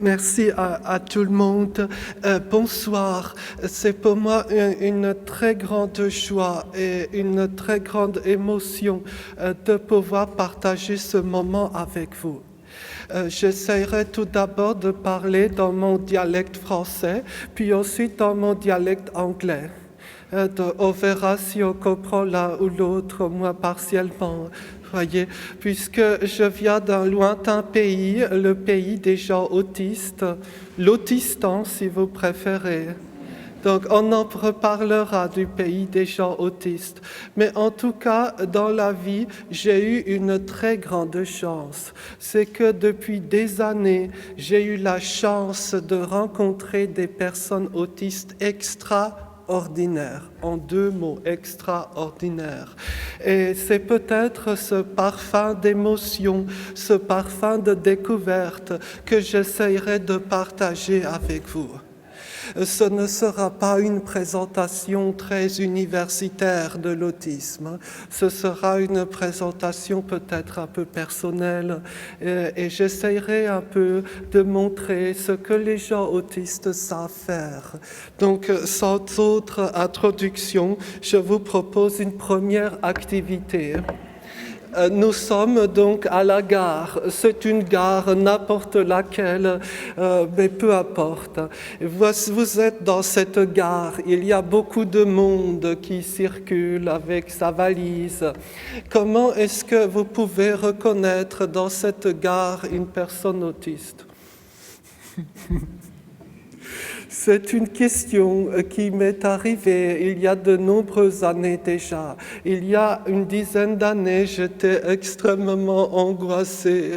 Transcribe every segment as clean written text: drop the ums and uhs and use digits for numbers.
Merci à tout le monde. Bonsoir. C'est pour moi une très grande joie et une très grande émotion de pouvoir partager ce moment avec vous. J'essaierai tout d'abord de parler dans mon dialecte français, puis ensuite dans mon dialecte anglais. On verra si on comprend l'un ou l'autre, moi partiellement. Voyez, puisque je viens d'un lointain pays, le pays des gens autistes, l'Autistan si vous préférez. Donc on en reparlera du pays des gens autistes. Mais en tout cas, dans la vie, j'ai eu une très grande chance. C'est que depuis des années, j'ai eu la chance de rencontrer des personnes autistes extraordinaires, en 2 mots, extraordinaires. Et c'est peut-être ce parfum d'émotion, ce parfum de découverte que j'essaierai de partager avec vous. Ce ne sera pas une présentation très universitaire de l'autisme, ce sera une présentation peut-être un peu personnelle et j'essaierai un peu de montrer ce que les gens autistes savent faire. Donc, sans autre introduction, je vous propose une première activité. Nous sommes donc à la gare. C'est une gare, n'importe laquelle, mais peu importe. Vous êtes dans cette gare. Il y a beaucoup de monde qui circule avec sa valise. Comment est-ce que vous pouvez reconnaître dans cette gare une personne autiste ? C'est une question qui m'est arrivée il y a de nombreuses années déjà. Il y a une dizaine d'années, j'étais extrêmement angoissée.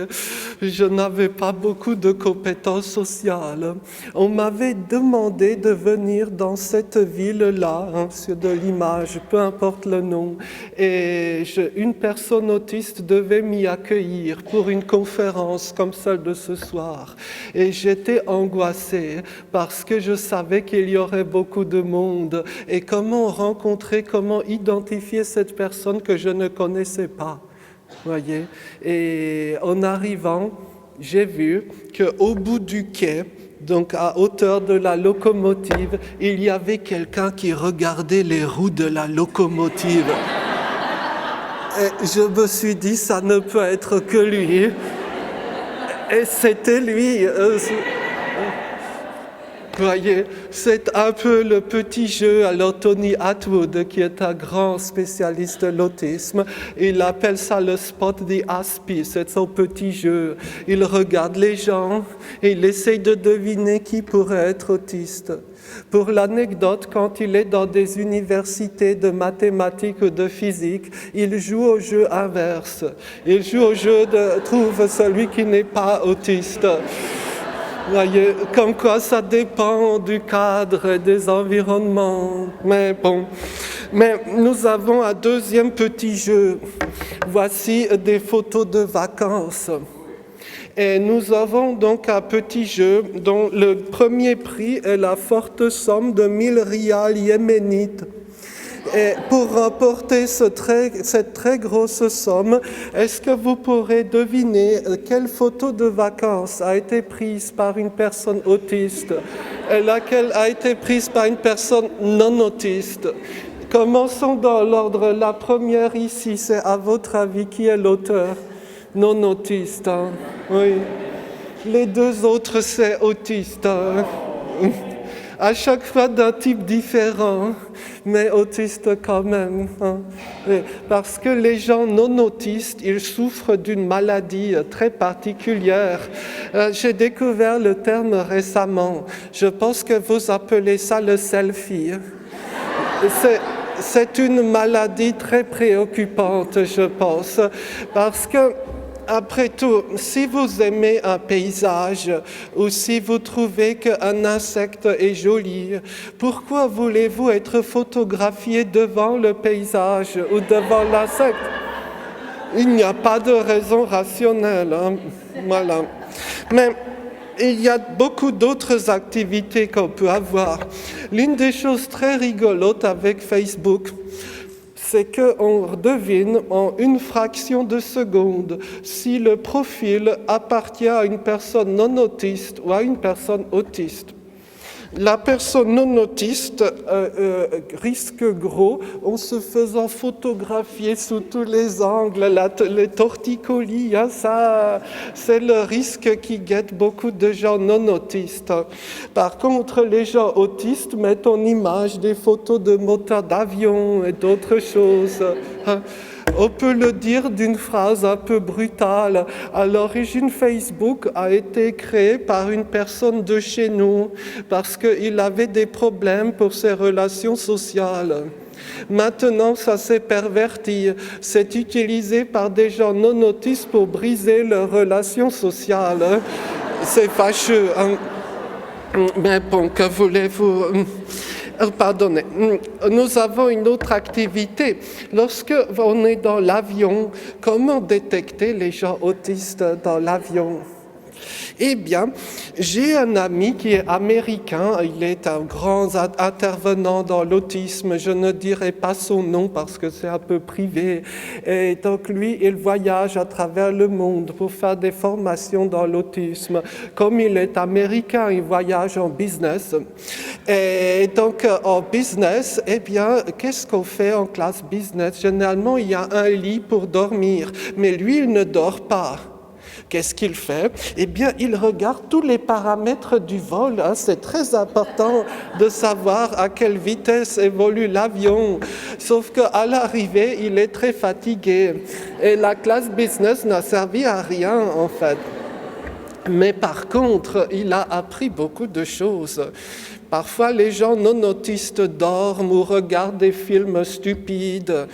Je n'avais pas beaucoup de compétences sociales. On m'avait demandé de venir dans cette ville-là, sur de l'image, peu importe le nom. Et une personne autiste devait m'y accueillir pour une conférence comme celle de ce soir. Et j'étais angoissée parce que je savais qu'il y aurait beaucoup de monde et comment rencontrer, comment identifier cette personne que je ne connaissais pas, voyez. Et en arrivant, j'ai vu qu'au bout du quai, donc à hauteur de la locomotive, il y avait quelqu'un qui regardait les roues de la locomotive. Et je me suis dit, ça ne peut être que lui. Et c'était lui. Vous voyez, c'est un peu le petit jeu. Alors Tony Attwood, qui est un grand spécialiste de l'autisme, il appelle ça le spot the Aspie, c'est son petit jeu. Il regarde les gens et il essaye de deviner qui pourrait être autiste. Pour l'anecdote, quand il est dans des universités de mathématiques ou de physique, il joue au jeu inverse. Il joue au jeu de trouve celui qui n'est pas autiste. Voyez, comme quoi ça dépend du cadre et des environnements. Mais bon, nous avons un deuxième petit jeu. Voici des photos de vacances. Et nous avons donc un petit jeu dont le premier prix est la forte somme de 1000 rials yéménites. Et pour remporter cette très grosse somme, est-ce que vous pourrez deviner quelle photo de vacances a été prise par une personne autiste et laquelle a été prise par une personne non autiste? Commençons dans l'ordre. La première ici, c'est à votre avis qui est l'auteur? Non autiste, hein? Oui. Les deux autres, c'est autiste, hein? À chaque fois d'un type différent, mais autiste quand même. Hein. Parce que les gens non autistes, ils souffrent d'une maladie très particulière. J'ai découvert le terme récemment. Je pense que vous appelez ça le selfie. C'est une maladie très préoccupante, je pense, parce que après tout, si vous aimez un paysage ou si vous trouvez qu'un insecte est joli, pourquoi voulez-vous être photographié devant le paysage ou devant l'insecte? Il n'y a pas de raison rationnelle. Hein? Voilà. Mais il y a beaucoup d'autres activités qu'on peut avoir. L'une des choses très rigolotes avec Facebook, c'est qu'on devine en une fraction de seconde si le profil appartient à une personne non autiste ou à une personne autiste. La personne non autiste risque gros en se faisant photographier sous tous les angles, les torticolis, hein, ça, c'est le risque qui guette beaucoup de gens non autistes. Par contre, les gens autistes mettent en image des photos de moteurs d'avion et d'autres choses. Hein. On peut le dire d'une phrase un peu brutale. À l'origine, Facebook a été créé par une personne de chez nous parce qu'il avait des problèmes pour ses relations sociales. Maintenant, ça s'est perverti. C'est utilisé par des gens non autistes pour briser leurs relations sociales. C'est fâcheux. Hein? Mais bon, que voulez-vous ? Pardonnez, nous avons une autre activité. Lorsque on est dans l'avion, comment détecter les gens autistes dans l'avion ? Eh bien, j'ai un ami qui est américain, il est un grand intervenant dans l'autisme, je ne dirai pas son nom parce que c'est un peu privé, et donc lui, il voyage à travers le monde pour faire des formations dans l'autisme. Comme il est américain, il voyage en business, et donc en business, eh bien, qu'est-ce qu'on fait en classe business ? Généralement, il y a un lit pour dormir, mais lui, il ne dort pas. Qu'est-ce qu'il fait ? Eh bien, il regarde tous les paramètres du vol. Hein. C'est très important de savoir à quelle vitesse évolue l'avion. Sauf qu'à l'arrivée, il est très fatigué. Et la classe business n'a servi à rien, en fait. Mais par contre, il a appris beaucoup de choses. Parfois, les gens non autistes dorment ou regardent des films stupides.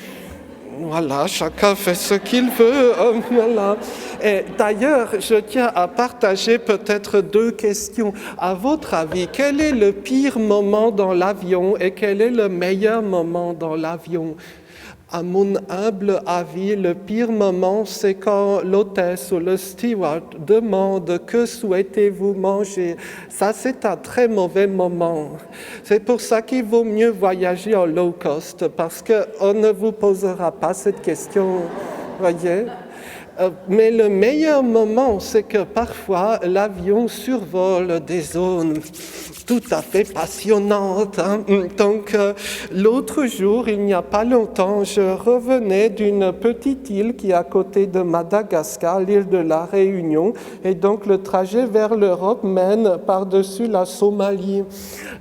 Voilà, chacun fait ce qu'il veut. Voilà. Et d'ailleurs, je tiens à partager peut-être 2 questions. À votre avis, quel est le pire moment dans l'avion et quel est le meilleur moment dans l'avion ? À mon humble avis, le pire moment, c'est quand l'hôtesse ou le steward demande « Que souhaitez-vous manger ?» Ça, c'est un très mauvais moment. C'est pour ça qu'il vaut mieux voyager en low cost, parce qu'on ne vous posera pas cette question, voyez ? Mais le meilleur moment, c'est que parfois, l'avion survole des zones tout à fait passionnantes. Hein. Donc, l'autre jour, il n'y a pas longtemps, je revenais d'une petite île qui est à côté de Madagascar, l'île de la Réunion, et donc le trajet vers l'Europe mène par-dessus la Somalie.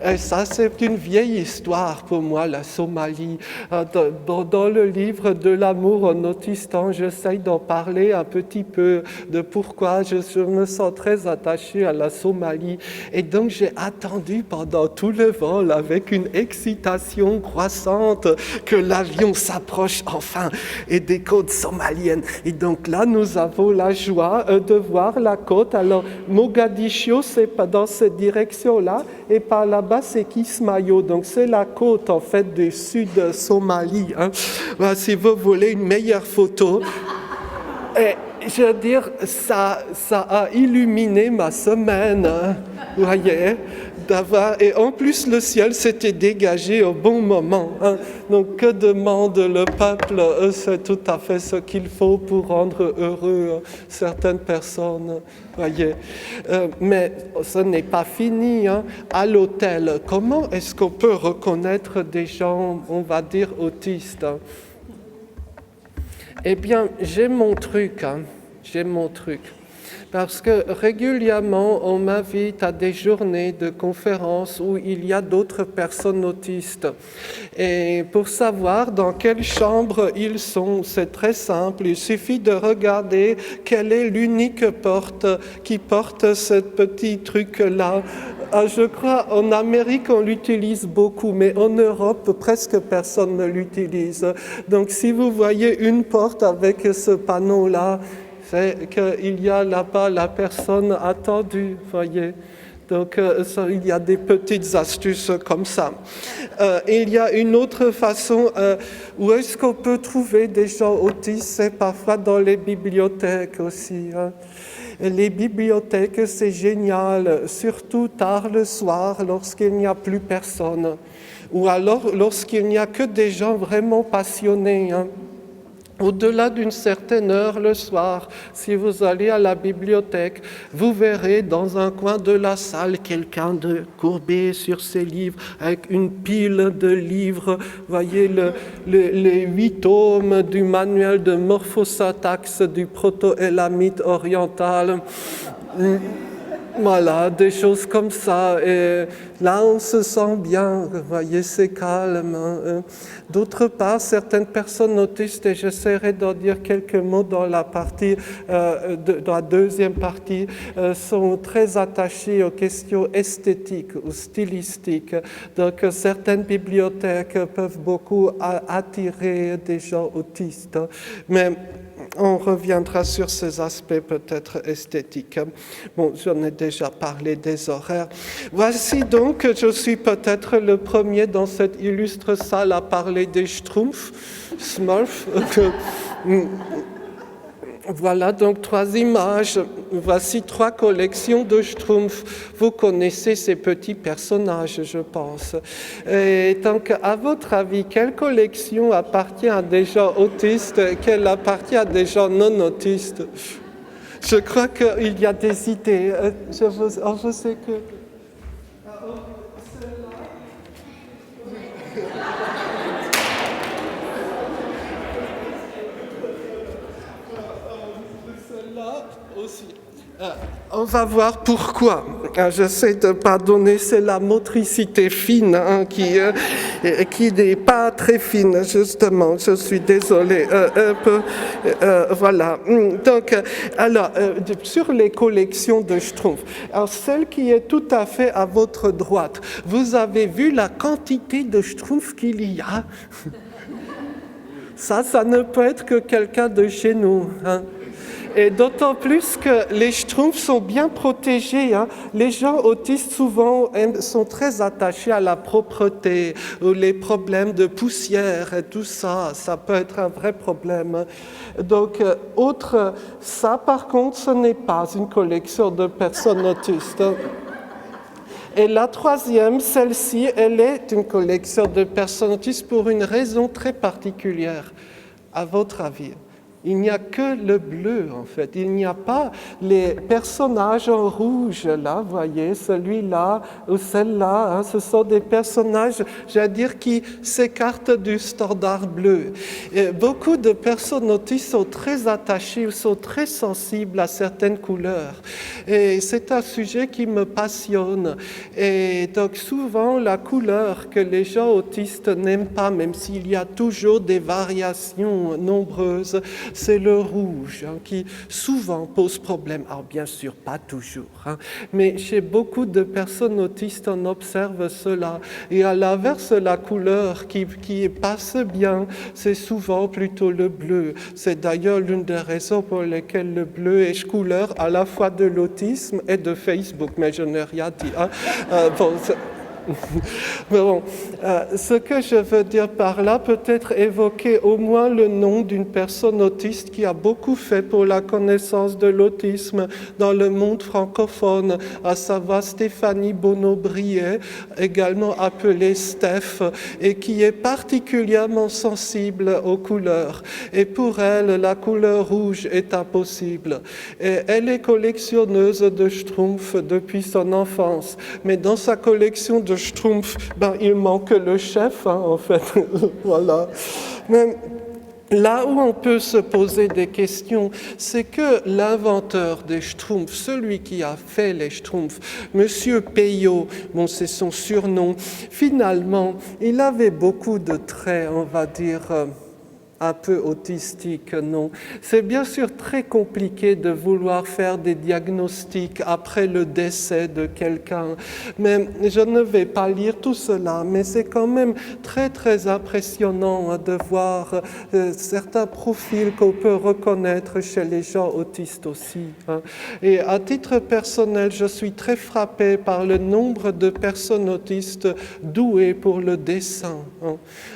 Et ça, c'est une vieille histoire pour moi, la Somalie. Dans le livre de l'amour en autistan, j'essaye d'en parler un petit peu de pourquoi je me sens très attaché à la Somalie. Et donc, j'ai attendu pendant tout le vol avec une excitation croissante que l'avion s'approche enfin et des côtes somaliennes. Et donc là, nous avons la joie de voir la côte. Alors, Mogadiscio, c'est dans cette direction-là, et par là-bas, c'est Kismayo. Donc, c'est la côte, en fait, du sud Somalie. Hein. Ben, si vous voulez une meilleure photo. Et, je veux dire, ça a illuminé ma semaine, hein, vous voyez, et en plus le ciel s'était dégagé au bon moment. Hein. Donc que demande le peuple ? C'est tout à fait ce qu'il faut pour rendre heureux certaines personnes, voyez. Mais ce n'est pas fini. Hein. À l'hôtel, comment est-ce qu'on peut reconnaître des gens, on va dire, autistes ? Eh bien, j'ai mon truc. Parce que régulièrement, on m'invite à des journées de conférences où il y a d'autres personnes autistes. Et pour savoir dans quelle chambre ils sont, c'est très simple. Il suffit de regarder quelle est l'unique porte qui porte ce petit truc-là. Je crois en Amérique, on l'utilise beaucoup, mais en Europe, presque personne ne l'utilise. Donc, si vous voyez une porte avec ce panneau-là, c'est qu'il y a là-bas la personne attendue, voyez. Donc, il y a des petites astuces comme ça. Il y a une autre façon, où est-ce qu'on peut trouver des gens autistes? C'est parfois dans les bibliothèques aussi. Hein. Les bibliothèques, c'est génial, surtout tard le soir, lorsqu'il n'y a plus personne. ou alors lorsqu'il n'y a que des gens vraiment passionnés. Au-delà d'une certaine heure le soir, si vous allez à la bibliothèque, vous verrez dans un coin de la salle quelqu'un de courbé sur ses livres, avec une pile de livres. Voyez les 8 tomes du manuel de morphosyntaxe du proto-élamite oriental. Voilà, des choses comme ça. Et là, on se sent bien, vous voyez, c'est calme. D'autre part, certaines personnes autistes, et j'essaierai d'en dire quelques mots dans la partie, dans la deuxième partie, sont très attachées aux questions esthétiques ou stylistiques. Donc, certaines bibliothèques peuvent beaucoup attirer des gens autistes. Mais on reviendra sur ces aspects peut-être esthétiques. Bon, j'en ai déjà parlé des horaires. Voici donc, je suis peut-être le premier dans cette illustre salle à parler des Schtroumpfs, Smurfs. Voilà donc 3 images. Voici 3 collections de Schtroumpfs. Vous connaissez ces petits personnages, je pense. Et donc, à votre avis, quelle collection appartient à des gens autistes, quelle appartient à des gens non autistes? Je crois qu'il y a des idées. Je sais que... Aussi. On va voir pourquoi. J'essaie de pardonner, c'est la motricité fine qui n'est pas très fine, justement. Je suis désolée. Voilà. Donc, alors, sur les collections de Schtroumpfs, alors celle qui est tout à fait à votre droite, vous avez vu la quantité de Schtroumpfs qu'il y a? Ça ne peut être que quelqu'un de chez nous. Et d'autant plus que les Schtroumpfs sont bien protégés. Les gens autistes souvent sont très attachés à la propreté, ou les problèmes de poussière et tout ça. Ça peut être un vrai problème. Donc, ça par contre, ce n'est pas une collection de personnes autistes. Et la troisième, celle-ci, elle est une collection de personnes autistes pour une raison très particulière, à votre avis. Il n'y a que le bleu, en fait. Il n'y a pas les personnages en rouge, là, voyez, celui-là ou celle-là. Ce sont des personnages, j'allais dire, qui s'écartent du standard bleu. Et beaucoup de personnes autistes sont très attachées ou sont très sensibles à certaines couleurs. Et c'est un sujet qui me passionne. Et donc, souvent, la couleur que les gens autistes n'aiment pas, même s'il y a toujours des variations nombreuses, c'est le rouge qui souvent pose problème. Alors bien sûr, pas toujours, mais chez beaucoup de personnes autistes, on observe cela. Et à l'inverse, la couleur qui passe bien, c'est souvent plutôt le bleu. C'est d'ailleurs l'une des raisons pour lesquelles le bleu est couleur à la fois de l'autisme et de Facebook, mais je n'ai rien dit. Bon, ce que je veux dire par là, peut-être évoquer au moins le nom d'une personne autiste qui a beaucoup fait pour la connaissance de l'autisme dans le monde francophone, à savoir Stéphanie Bonneau-Briet, également appelée Steph, et qui est particulièrement sensible aux couleurs. Et pour elle, la couleur rouge est impossible. Et elle est collectionneuse de Schtroumpfs depuis son enfance, mais dans sa collection de Schtroumpf, il manque le chef, en fait. Voilà. Mais là où on peut se poser des questions, c'est que l'inventeur des Schtroumpfs, celui qui a fait les Schtroumpfs, Monsieur Peyo, c'est son surnom, finalement, il avait beaucoup de traits, on va dire, un peu autistique, non. C'est bien sûr très compliqué de vouloir faire des diagnostics après le décès de quelqu'un, mais je ne vais pas lire tout cela, mais c'est quand même très très impressionnant de voir certains profils qu'on peut reconnaître chez les gens autistes aussi. Et à titre personnel, je suis très frappé par le nombre de personnes autistes douées pour le dessin.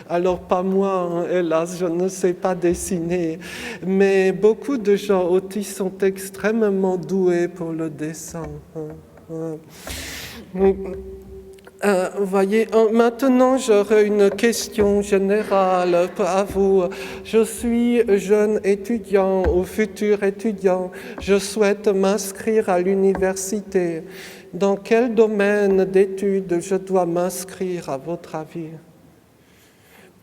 Alors pas moi, hélas, je ne sais pas dessiner, mais beaucoup de gens autistes sont extrêmement doués pour le dessin. Voyez, maintenant j'aurai une question générale à vous. Je suis jeune étudiant ou futur étudiant. Je souhaite m'inscrire à l'université. Dans quel domaine d'études je dois m'inscrire, à votre avis?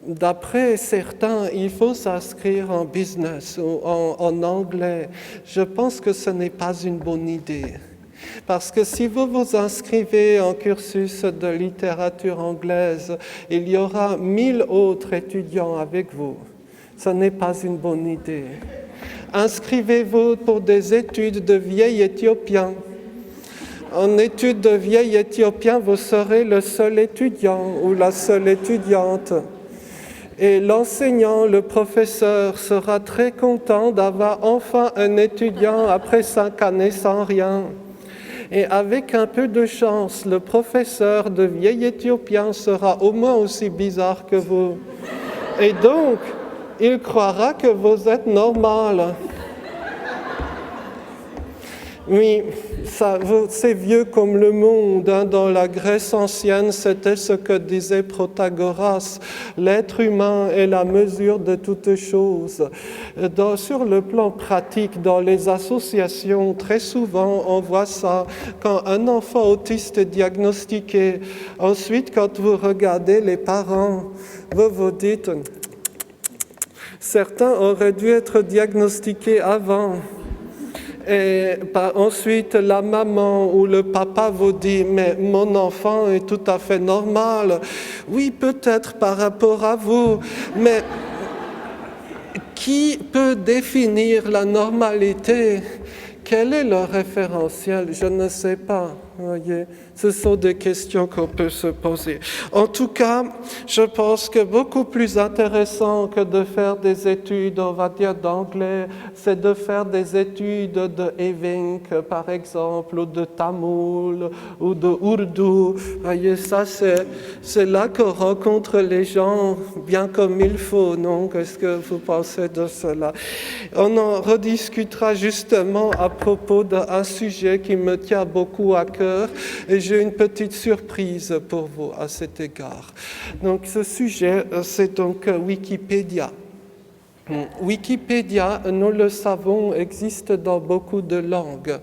D'après certains, il faut s'inscrire en business ou en anglais. Je pense que ce n'est pas une bonne idée. Parce que si vous vous inscrivez en cursus de littérature anglaise, il y aura 1000 autres étudiants avec vous. Ce n'est pas une bonne idée. Inscrivez-vous pour des études de vieil éthiopien. En études de vieil éthiopien, vous serez le seul étudiant ou la seule étudiante. Et l'enseignant, le professeur, sera très content d'avoir enfin un étudiant après 5 années sans rien. Et avec un peu de chance, le professeur de vieil éthiopien sera au moins aussi bizarre que vous. Et donc, il croira que vous êtes normal. Oui, c'est vieux comme le monde. Dans la Grèce ancienne, c'était ce que disait Protagoras. L'être humain est la mesure de toutes choses. Sur le plan pratique, dans les associations, très souvent, on voit ça. Quand un enfant autiste est diagnostiqué, ensuite, quand vous regardez les parents, vous vous dites, certains auraient dû être diagnostiqués avant. Et ensuite, la maman ou le papa vous dit « mais mon enfant est tout à fait normal ». Oui, peut-être par rapport à vous, mais qui peut définir la normalité? Quel est le référentiel? Je ne sais pas. Voyez, ce sont des questions qu'on peut se poser. En tout cas, je pense que beaucoup plus intéressant que de faire des études, on va dire d'anglais, c'est de faire des études de Evenk, par exemple, ou de Tamoul, ou de Urdu. Voyez, ça, c'est là qu'on rencontre les gens bien comme il faut, non? Qu'est-ce que vous pensez de cela? On en rediscutera justement à propos d'un sujet qui me tient beaucoup à cœur. Et j'ai une petite surprise pour vous à cet égard. Donc ce sujet, c'est donc Wikipédia. Wikipédia, nous le savons, existe dans beaucoup de langues.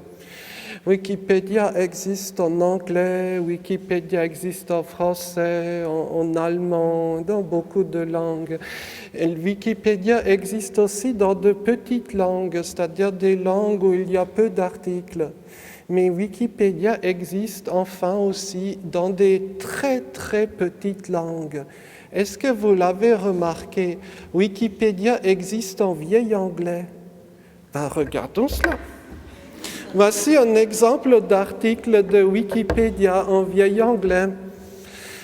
Wikipédia existe en anglais, Wikipédia existe en français, en allemand, dans beaucoup de langues. Et Wikipédia existe aussi dans de petites langues, c'est-à-dire des langues où il y a peu d'articles. Mais Wikipédia existe enfin aussi dans des très très petites langues. Est-ce que vous l'avez remarqué? Wikipédia existe en vieil anglais. Regardons cela. Voici un exemple d'article de Wikipédia en vieil anglais.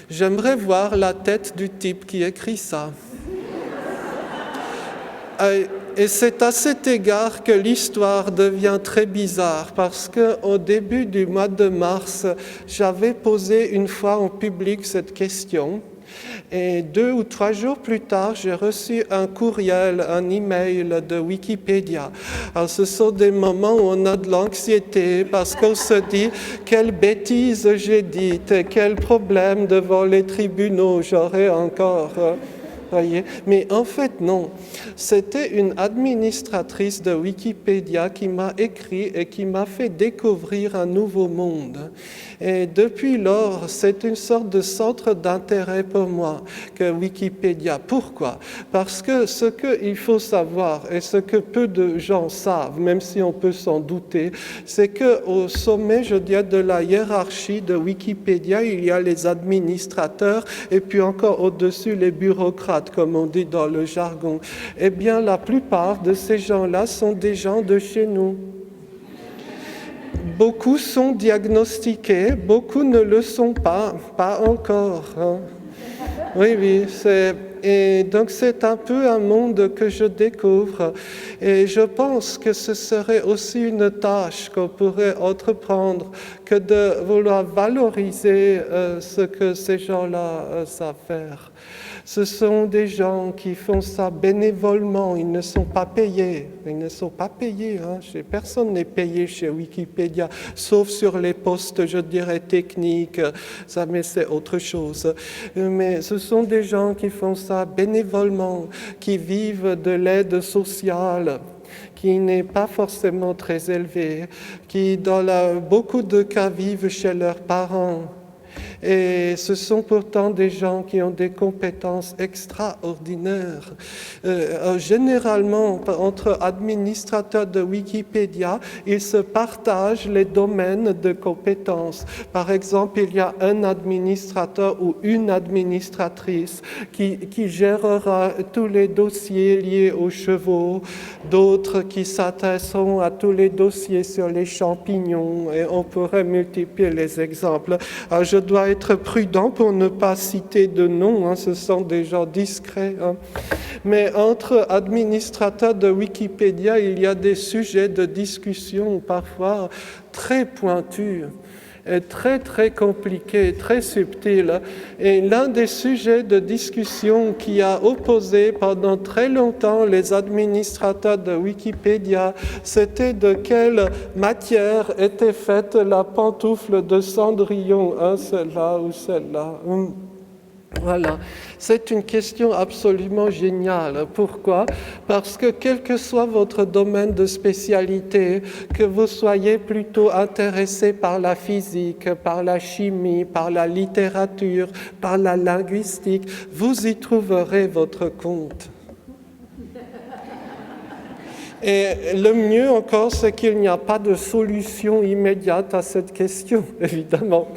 J'aimerais voir la tête du type qui écrit ça. Et c'est à cet égard que l'histoire devient très bizarre, parce qu'au début du mois de mars, j'avais posé une fois en public cette question. Et 2 ou 3 jours plus tard, j'ai reçu un courriel, un email de Wikipédia. Alors, ce sont des moments où on a de l'anxiété parce qu'on se dit « quelle bêtise j'ai dite, quel problème devant les tribunaux j'aurai encore ». Voyez. Mais en fait, non. C'était une administratrice de Wikipédia qui m'a écrit et qui m'a fait découvrir un nouveau monde. Et depuis lors, c'est une sorte de centre d'intérêt pour moi que Wikipédia. Pourquoi? Parce que ce qu'il faut savoir et ce que peu de gens savent, même si on peut s'en douter, c'est qu'au sommet, je dirais, de la hiérarchie de Wikipédia, il y a les administrateurs et puis encore au-dessus les bureaucrates, comme on dit dans le jargon. Eh bien, la plupart de ces gens-là sont des gens de chez nous. Beaucoup sont diagnostiqués, beaucoup ne le sont pas encore. Hein. Oui, et donc c'est un peu un monde que je découvre. Et je pense que ce serait aussi une tâche qu'on pourrait entreprendre que de vouloir valoriser ce que ces gens-là savent faire. Ce sont des gens qui font ça bénévolement, ils ne sont pas payés. Ils ne sont pas payés, hein. Personne n'est payé chez Wikipédia, sauf sur les postes, je dirais, techniques, ça, mais c'est autre chose. Mais ce sont des gens qui font ça bénévolement, qui vivent de l'aide sociale, qui n'est pas forcément très élevée, qui dans beaucoup de cas vivent chez leurs parents. Et ce sont pourtant des gens qui ont des compétences extraordinaires. Généralement, entre administrateurs de Wikipédia, ils se partagent les domaines de compétences. Par exemple, il y a un administrateur ou une administratrice qui gérera tous les dossiers liés aux chevaux, d'autres qui s'intéressent à tous les dossiers sur les champignons, et on pourrait multiplier les exemples. Alors, je dois être prudent pour ne pas citer de noms, hein, ce sont des gens discrets. Hein. Mais entre administrateurs de Wikipédia, il y a des sujets de discussion parfois très pointus, et très très compliqués, très subtils. Et l'un des sujets de discussion qui a opposé pendant très longtemps les administrateurs de Wikipédia, c'était de quelle matière était faite la pantoufle de Cendrillon, hein, celle-là ou celle-là. Voilà, c'est une question absolument géniale. Pourquoi ? Parce que quel que soit votre domaine de spécialité, que vous soyez plutôt intéressé par la physique, par la chimie, par la littérature, par la linguistique, vous y trouverez votre compte. Et le mieux encore, c'est qu'il n'y a pas de solution immédiate à cette question, évidemment.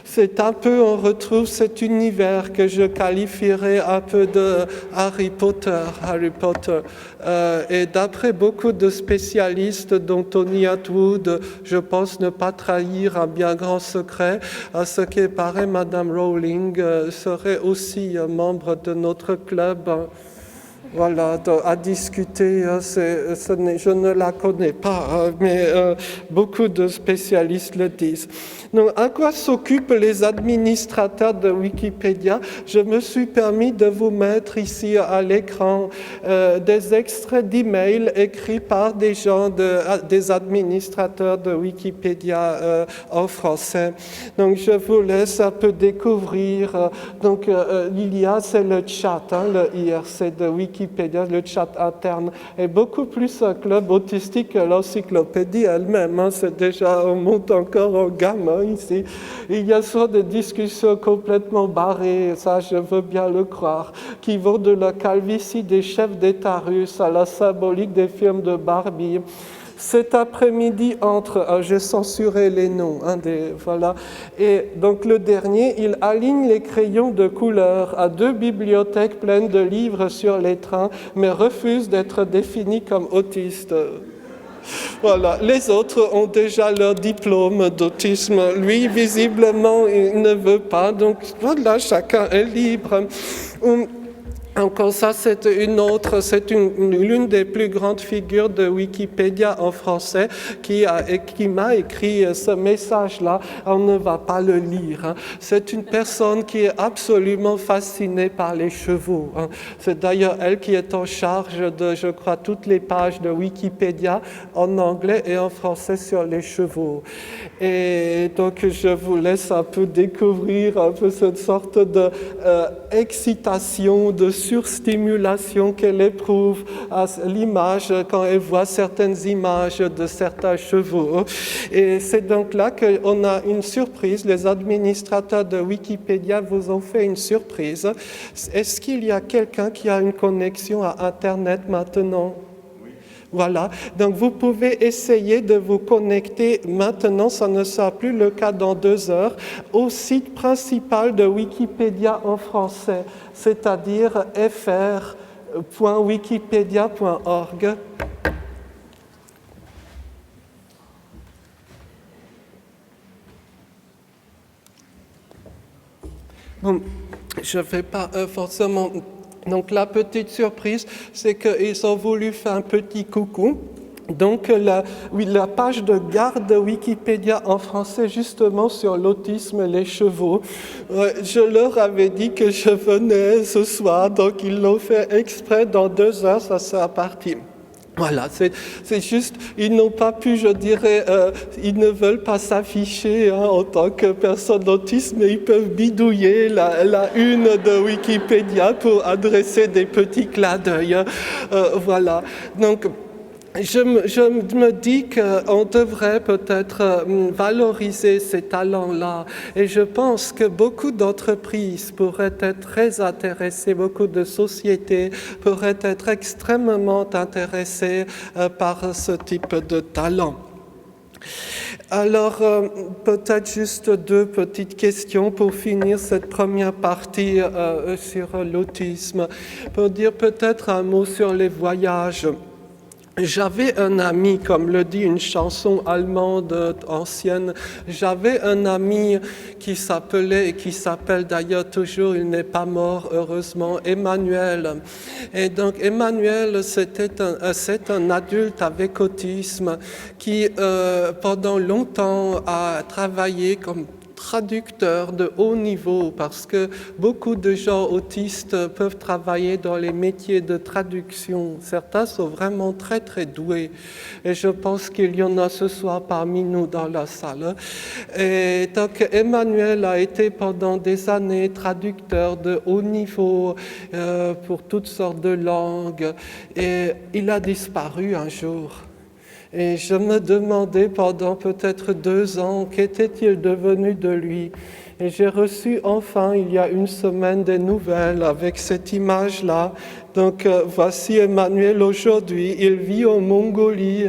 C'est un peu, on retrouve cet univers que je qualifierais un peu de Harry Potter. Et d'après beaucoup de spécialistes, dont Tony Attwood, je pense ne pas trahir un bien grand secret, à ce qui paraît, Madame Rowling serait aussi membre de notre club. Voilà, à discuter, je ne la connais pas, mais beaucoup de spécialistes le disent. Donc, à quoi s'occupent les administrateurs de Wikipédia ? Je me suis permis de vous mettre ici à l'écran des extraits d'emails écrits par des gens, des administrateurs de Wikipédia en français. Donc, je vous laisse un peu découvrir. Donc, c'est le chat, hein, le IRC de Wikipédia, le chat interne est beaucoup plus un club autistique que l'encyclopédie elle-même. Hein. C'est déjà, on monte encore en gamme, hein, ici. Il y a soit des discussions complètement barrées, ça je veux bien le croire, qui vont de la calvitie des chefs d'État russes à la symbolique des films de Barbie. Cet après-midi, j'ai censuré les noms, hein, voilà. Et donc le dernier, il aligne les crayons de couleur à 2 bibliothèques pleines de livres sur les trains, mais refuse d'être défini comme autiste. Voilà, les autres ont déjà leur diplôme d'autisme. Lui, visiblement, il ne veut pas. Donc voilà, chacun est libre. Encore ça, c'est l'une des plus grandes figures de Wikipédia en français qui m'a écrit ce message-là. On ne va pas le lire. Hein. C'est une personne qui est absolument fascinée par les chevaux. Hein. C'est d'ailleurs elle qui est en charge de, je crois, toutes les pages de Wikipédia en anglais et en français sur les chevaux. Et donc, je vous laisse un peu découvrir un peu cette sorte de excitation, de surstimulation qu'elle éprouve à l'image quand elle voit certaines images de certains chevaux. Et c'est donc là qu'on a une surprise. Les administrateurs de Wikipédia vous ont fait une surprise. Est-ce qu'il y a quelqu'un qui a une connexion à Internet maintenant ? Voilà, donc vous pouvez essayer de vous connecter maintenant, ça ne sera plus le cas dans 2 heures, au site principal de Wikipédia en français, c'est-à-dire fr.wikipedia.org. Bon, je ne vais pas forcément... Donc la petite surprise, c'est qu'ils ont voulu faire un petit coucou Donc la page de garde de Wikipédia en français justement sur l'autisme et les chevaux. Je leur avais dit que je venais ce soir, donc ils l'ont fait exprès. Dans 2 heures, ça sera parti. Voilà, c'est juste, ils n'ont pas pu, je dirais, ils ne veulent pas s'afficher en tant que personne autiste, mais ils peuvent bidouiller la une de Wikipédia pour adresser des petits clins d'œil. Voilà, donc je me dis qu'on devrait peut-être valoriser ces talents-là, et je pense que beaucoup d'entreprises pourraient être très intéressées, beaucoup de sociétés pourraient être extrêmement intéressées par ce type de talent. Alors, peut-être juste 2 petites questions pour finir cette première partie sur l'autisme. Pour dire peut-être un mot sur les voyages. J'avais un ami, comme le dit une chanson allemande ancienne, j'avais un ami qui s'appelait et qui s'appelle d'ailleurs toujours, il n'est pas mort heureusement, Emmanuel. Et donc Emmanuel, c'est un adulte avec autisme qui pendant longtemps a travaillé comme traducteur de haut niveau, parce que beaucoup de gens autistes peuvent travailler dans les métiers de traduction. Certains sont vraiment très très doués, et je pense qu'il y en a ce soir parmi nous dans la salle. Et donc Emmanuel a été pendant des années traducteur de haut niveau pour toutes sortes de langues, et il a disparu un jour. Et je me demandais pendant peut-être 2 ans, qu'était-il devenu de lui? Et j'ai reçu enfin, il y a 1 semaine, des nouvelles avec cette image-là. Donc voici Emmanuel aujourd'hui, il vit en Mongolie.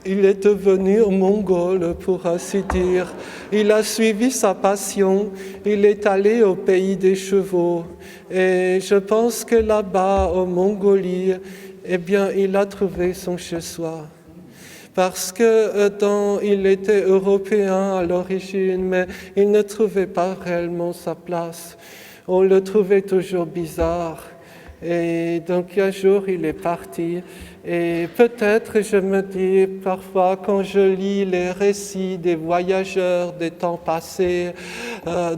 Il est devenu mongol, pour ainsi dire. Il a suivi sa passion, il est allé au pays des chevaux. Et je pense que là-bas, en Mongolie, eh bien, il a trouvé son chez-soi. Parce que il était européen à l'origine, mais il ne trouvait pas réellement sa place. On le trouvait toujours bizarre. Et donc un jour, il est parti. Et peut-être, je me dis parfois, quand je lis les récits des voyageurs des temps passés,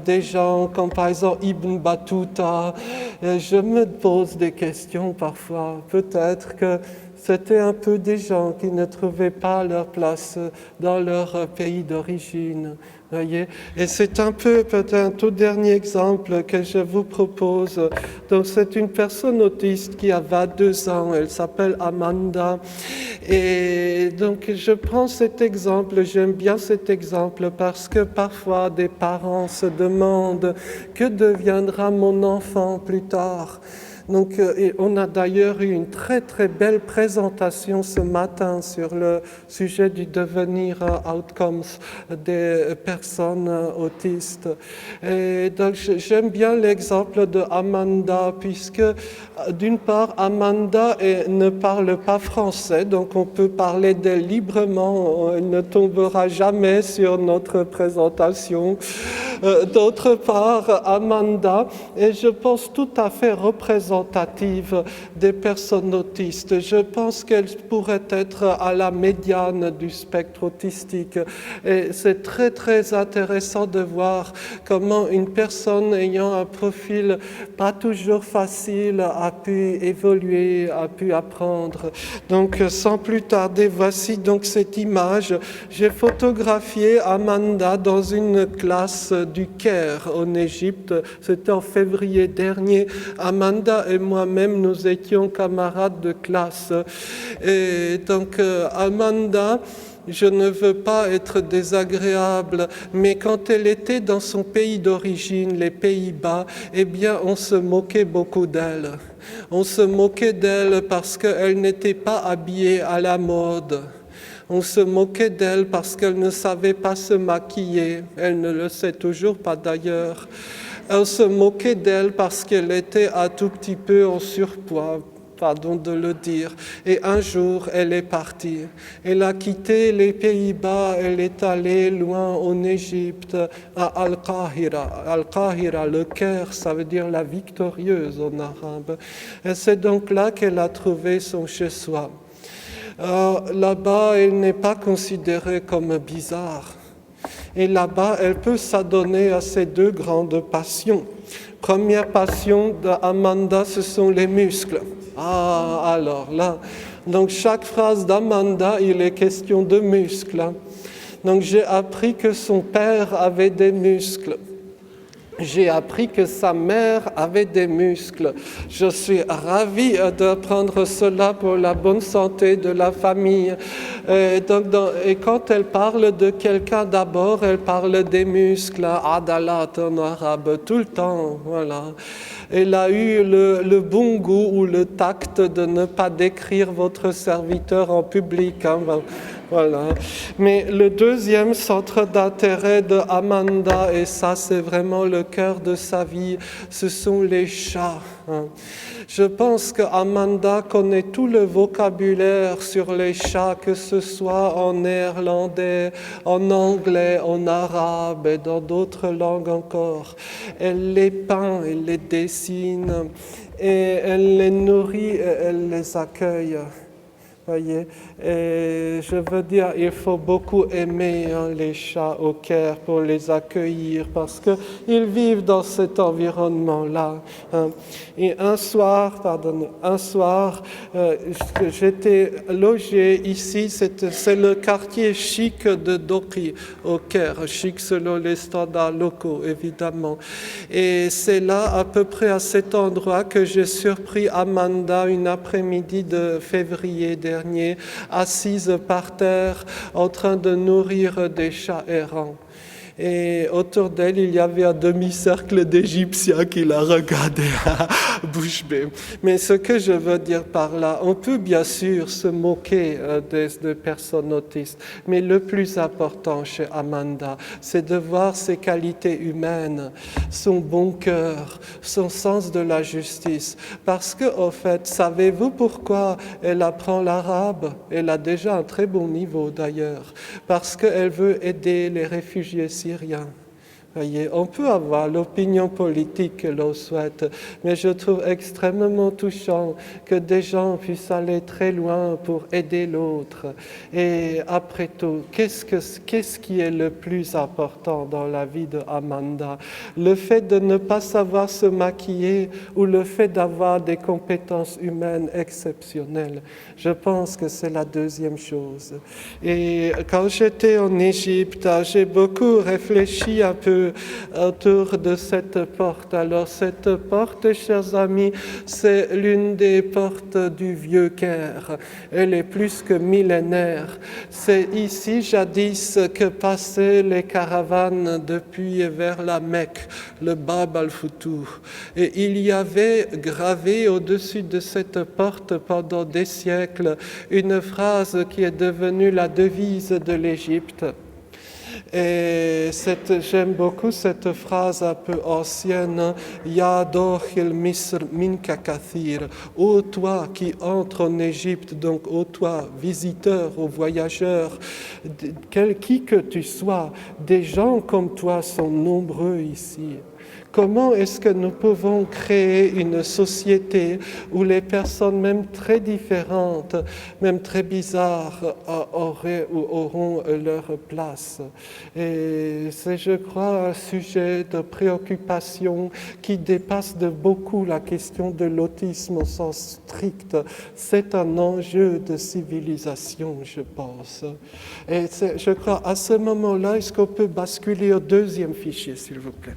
des gens comme par exemple Ibn Battuta, je me pose des questions parfois. Peut-être que c'était un peu des gens qui ne trouvaient pas leur place dans leur pays d'origine. Voyez? Et c'est un peu, peut-être un tout dernier exemple que je vous propose. Donc c'est une personne autiste qui a 22 ans, elle s'appelle Amanda. Et donc je prends cet exemple, j'aime bien cet exemple parce que parfois des parents se demandent que deviendra mon enfant plus tard. Donc, on a d'ailleurs eu une très très belle présentation ce matin sur le sujet du devenir outcomes des personnes autistes. Et donc, j'aime bien l'exemple de Amanda, puisque d'une part, Amanda ne parle pas français, donc on peut parler d'elle librement, elle ne tombera jamais sur notre présentation. D'autre part, Amanda est, je pense, tout à fait représentative des personnes autistes. Je pense qu'elle pourrait être à la médiane du spectre autistique. Et c'est très, très intéressant de voir comment une personne ayant un profil pas toujours facile a pu évoluer, a pu apprendre. Donc, sans plus tarder, voici donc cette image. J'ai photographié Amanda dans une classe du Caire en Égypte. C'était en février dernier. Amanda et moi-même, nous étions camarades de classe. Et donc, Amanda, je ne veux pas être désagréable, mais quand elle était dans son pays d'origine, les Pays-Bas, eh bien, on se moquait beaucoup d'elle. On se moquait d'elle parce qu'elle n'était pas habillée à la mode. On se moquait d'elle parce qu'elle ne savait pas se maquiller. Elle ne le sait toujours pas d'ailleurs. On se moquait d'elle parce qu'elle était un tout petit peu en surpoids. Pardon de le dire. Et un jour, elle est partie. Elle a quitté les Pays-Bas, elle est allée loin en Égypte, à Al-Qahira. Al-Qahira, le Caire, ça veut dire la victorieuse en arabe. Et c'est donc là qu'elle a trouvé son chez-soi. Là-bas, elle n'est pas considérée comme bizarre. Et là-bas, elle peut s'adonner à ces deux grandes passions. Première passion d'Amanda, ce sont les muscles. Ah, alors là, donc chaque phrase d'Amanda, il est question de muscles. Donc j'ai appris que son père avait des muscles. J'ai appris que sa mère avait des muscles. Je suis ravie d'apprendre cela pour la bonne santé de la famille. Et quand elle parle de quelqu'un d'abord, elle parle des muscles, adalat en arabe, tout le temps. Voilà. Elle a eu le bon goût ou le tact de ne pas décrire votre serviteur en public. Voilà. Mais le deuxième centre d'intérêt de Amanda, et ça c'est vraiment le cœur de sa vie, ce sont les chats. Je pense qu'Amanda connaît tout le vocabulaire sur les chats, que ce soit en néerlandais, en anglais, en arabe et dans d'autres langues encore. Elle les peint, elle les dessine et elle les nourrit et elle les accueille. Voyez, et je veux dire, il faut beaucoup aimer les chats au Caire pour les accueillir parce qu'ils vivent dans cet environnement-là. Et un soir, j'étais logé ici, c'est le quartier chic de Doki au Caire, chic selon les standards locaux évidemment. Et c'est là, à peu près à cet endroit, que j'ai surpris Amanda une après-midi de février dernier, assise par terre en train de nourrir des chats errants. Et autour d'elle, il y avait un demi-cercle d'Égyptiens qui la regardaient bouche bée. Mais ce que je veux dire par là, on peut bien sûr se moquer des personnes autistes, mais le plus important chez Amanda, c'est de voir ses qualités humaines, son bon cœur, son sens de la justice. Parce que, au fait, savez-vous pourquoi elle apprend l'arabe? Elle a déjà un très bon niveau d'ailleurs, parce qu'elle veut aider les réfugiés syriens. Voyez, on peut avoir l'opinion politique que l'on souhaite, mais je trouve extrêmement touchant que des gens puissent aller très loin pour aider l'autre. Et après tout, qu'est-ce qui est le plus important dans la vie de Amanda? Le fait de ne pas savoir se maquiller ou le fait d'avoir des compétences humaines exceptionnelles? Je pense que c'est la deuxième chose. Et quand j'étais en Égypte, j'ai beaucoup réfléchi un peu autour de cette porte. Alors cette porte, chers amis, c'est l'une des portes du vieux Caire. Elle est plus que millénaire. C'est ici jadis que passaient les caravanes depuis et vers la Mecque, le Bab al-Futuh. Et il y avait gravé au-dessus de cette porte pendant des siècles une phrase qui est devenue la devise de l'Égypte. Et j'aime beaucoup cette phrase un peu ancienne, Ya dohil Misr minka kathir, ô toi qui entres en Égypte, donc ô toi visiteur, ô voyageur, qui que tu sois, des gens comme toi sont nombreux ici. Comment est-ce que nous pouvons créer une société où les personnes, même très différentes, même très bizarres, auront leur place? Et c'est, je crois, un sujet de préoccupation qui dépasse de beaucoup la question de l'autisme au sens strict. C'est un enjeu de civilisation, je pense. Et je crois, à ce moment-là, est-ce qu'on peut basculer au deuxième fichier, s'il vous plaît?